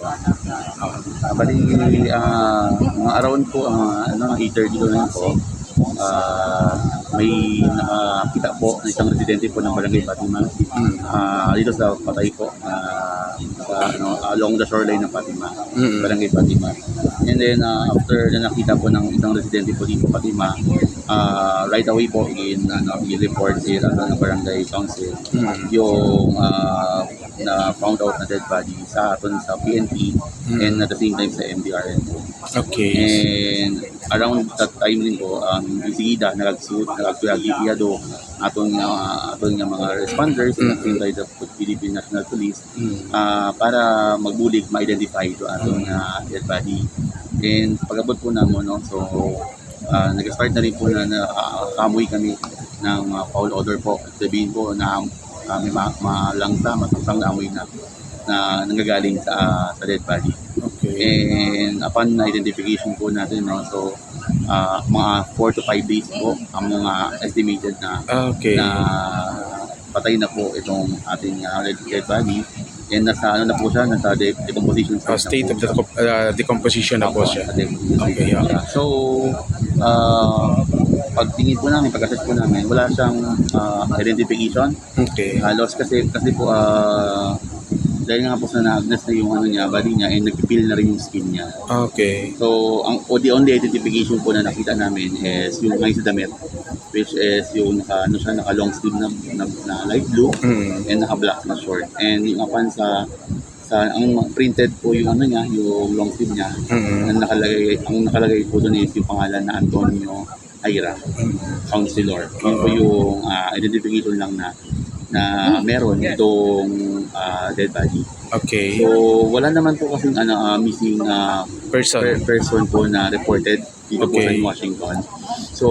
Bali, mga around po, 8:30 ko na po, may nakakita po na isang residente po ng Barangay Fatima, dito sa Patay po, along the shoreline ng Fatima, Barangay Fatima. And then, after na nakita po ng isang residente po dito Fatima, right away po i-report ng Barangay Council yung na found out na dead body sa PNP and at the same time sa MDRN po. Okay. And around that time din po, isigida nagagpiyado aton nga mga responders ng Philippine National Police para magbulig ma-identify ito aton dead body. And pag-abot po namo, so nag-start na rin po na kamoy kami ng foul odor po. Sabihin po na may malangsa, matangsang na amoy na nanggagaling sa dead body. Okay. And upon identification po natin, so mga 4 to 5 days po ang mga estimated na patay na po itong ating dead body. And nasa na po siya, nasa decomposition state of decomposition na po siya. Okay. So, pagtingin po namin, pag-assess po namin, wala siyang identification. Okay. Loss kasi po, dahil nga po sa na-agnes na yung body niya, and nagpipil na rin yung skin niya. Okay. So, the only identification po na nakita namin is yung may sa damit, which is yung naka long sleeve na light blue and naka-black na short. And yung upon ang printed po yung yung long sleeve niya, ang nakalagay po doon is yung pangalan na Antonio Aira, Councilor. Yun po yung identification lang na meron itong dead body. Okay. So, wala naman po kasing missing person po na reported dito po sa Washington. So,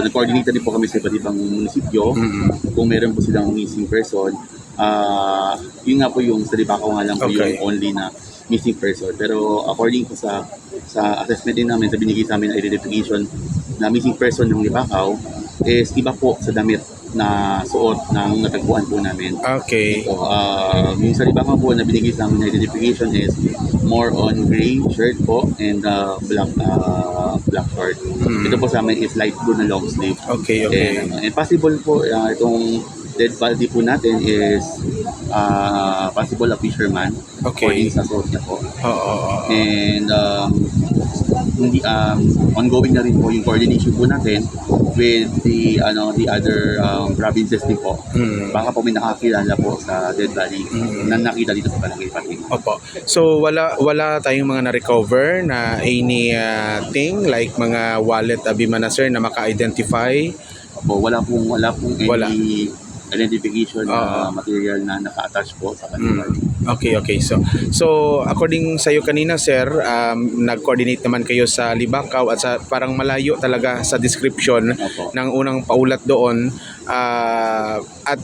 nag-coordinate din po kami sa iba't ibang munisipyo kung meron po silang missing person. Yun nga po yung sa Libakaw nga lang po yung only na missing person. Pero according po sa assessment din namin, sa binigay sa amin na identification na missing person ng Libakaw is iba po sa damit na suot ng natagpuan po namin. Okay. So, yung sa Libakaw po na binigay sa amin na identification is more on gray shirt po and black short. Ito po sa amin is light blue na long sleeve. Okay. And possible po itong dead body po natin is possible a fisherman. According sa suot niya po. And ongoing na rin po yung coordination po natin with the other provinces din po. Baka po may nakakilala po sa dead body na nakita dito sa Barangay Fatima. Opo. So wala tayong mga na-recover na anything like mga wallet Abimana sir na maka-identify? Opo, wala pong any identification na material na naka-attach po sa kanila. Okay. So according sa iyo kanina sir, nag-coordinate naman kayo sa Libakaw at sa parang malayo talaga sa description ng unang paulat doon at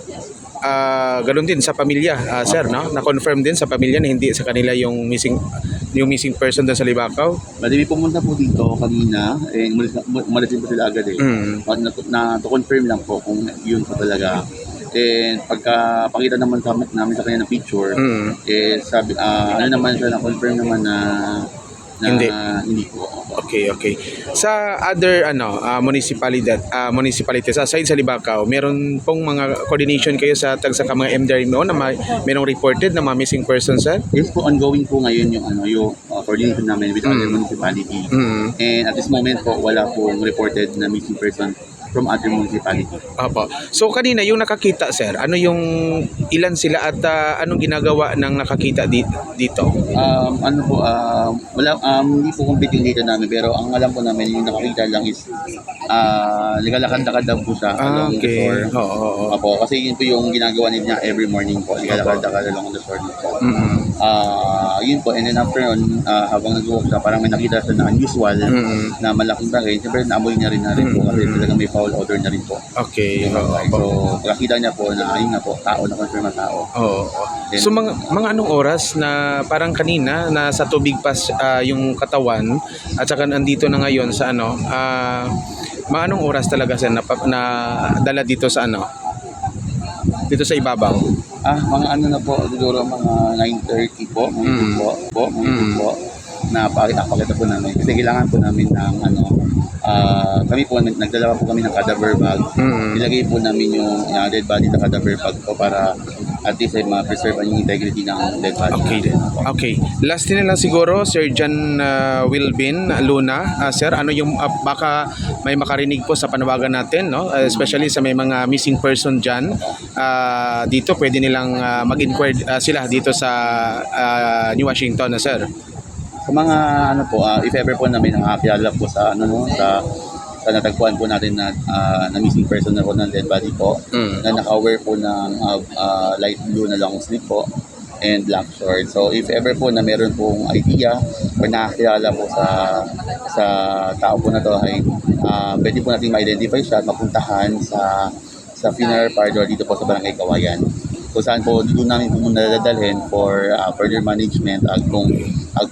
ganoon din sa pamilya sir, no? Na-confirm din sa pamilya na hindi sa kanila yung missing person doon sa Libakaw. Madami pumunta po dito kanina, umalis din po sila agad to confirm lang po kung yun po talaga. And pagka-pakita naman namin sa kanya ng picture, sabi, naman siya, na-confirm naman na hindi po. Okay. Sa other municipalities aside sa Libakaw, meron pong mga coordination kayo sa mga MDRMO na merong reported na mga missing persons, sir? Yes po, ongoing po ngayon yung coordination namin with other municipality. And at this moment po, wala pong reported na missing person from other municipality. Opo. So kanina yung nakakita sir, ilan sila at anong ginagawa ng nakakita dito? Wala, hindi po complete yung data namin, pero ang alam po namin yung nakakita lang is ligalakad-lakad daw po siya along the shore. Opo, kasi yun po yung ginagawa niya every morning po, ligalakad-lakad along the shore. Yun po, and then after nun, habang nag-walk siya, parang may nakita siya na unusual na malaking bagay. Siyempre, naamoy niya rin po kasi talagang may foul odor na rin po. Okay. So, nakita niya po na ayun nga po, tao, na-confirm na tao. So, mga anong oras na parang kanina na sa tubig pa yung katawan at saka nandito na ngayon sa mga anong oras talaga sir na dala dito sa dito sa ibabaw? Mga ano na po, siguro mga 9:30 po, mga po, na pakita po namin. Kasi kailangan po namin ng kami po, nagdala po kami ng cadaver bag. Ilagay po namin yung dead body sa cadaver bag po para at least ay ma-preserve yung integrity ng dead body. Okay. Last na lang siguro, Sir John Wilbin Luna. Sir, ano yung baka may makarinig po sa panawagan natin, no? Especially sa may mga missing person dyan. Dito pwede nilang mag-inquire sila dito sa New Washington, na sir. Sa mga if ever po namin nakakilala po sa sa natagpuan po natin na missing person na po ng dead body po, na naka-wear po ng light blue na long sleeve po and black short. So if ever po na meron pong idea or nakakilala po sa tao po na to, ay pwede po natin ma-identify siya at mapuntahan sa funeral parlor dito po sa Barangay Kawayan. Kung saan po dito namin po nadadalhin for further management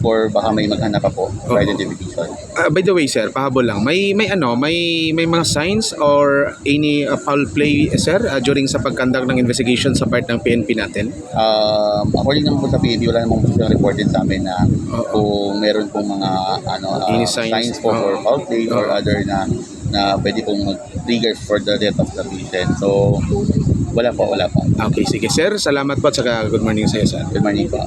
for baka may maghanap pa po for identification. By the way, sir, pahabol lang. May mga signs or any foul play, sir, during sa pagkandak ng investigation sa part ng PNP natin? According naman po sa PNP, wala namang po silang reported sa amin na kung meron pong mga Any signs? signs po for foul play or other na pwede pong mag-trigger for the death of the patient. So, wala po. Okay, sige, sir. Salamat po at saka good morning sa iyo, sir. Good morning po.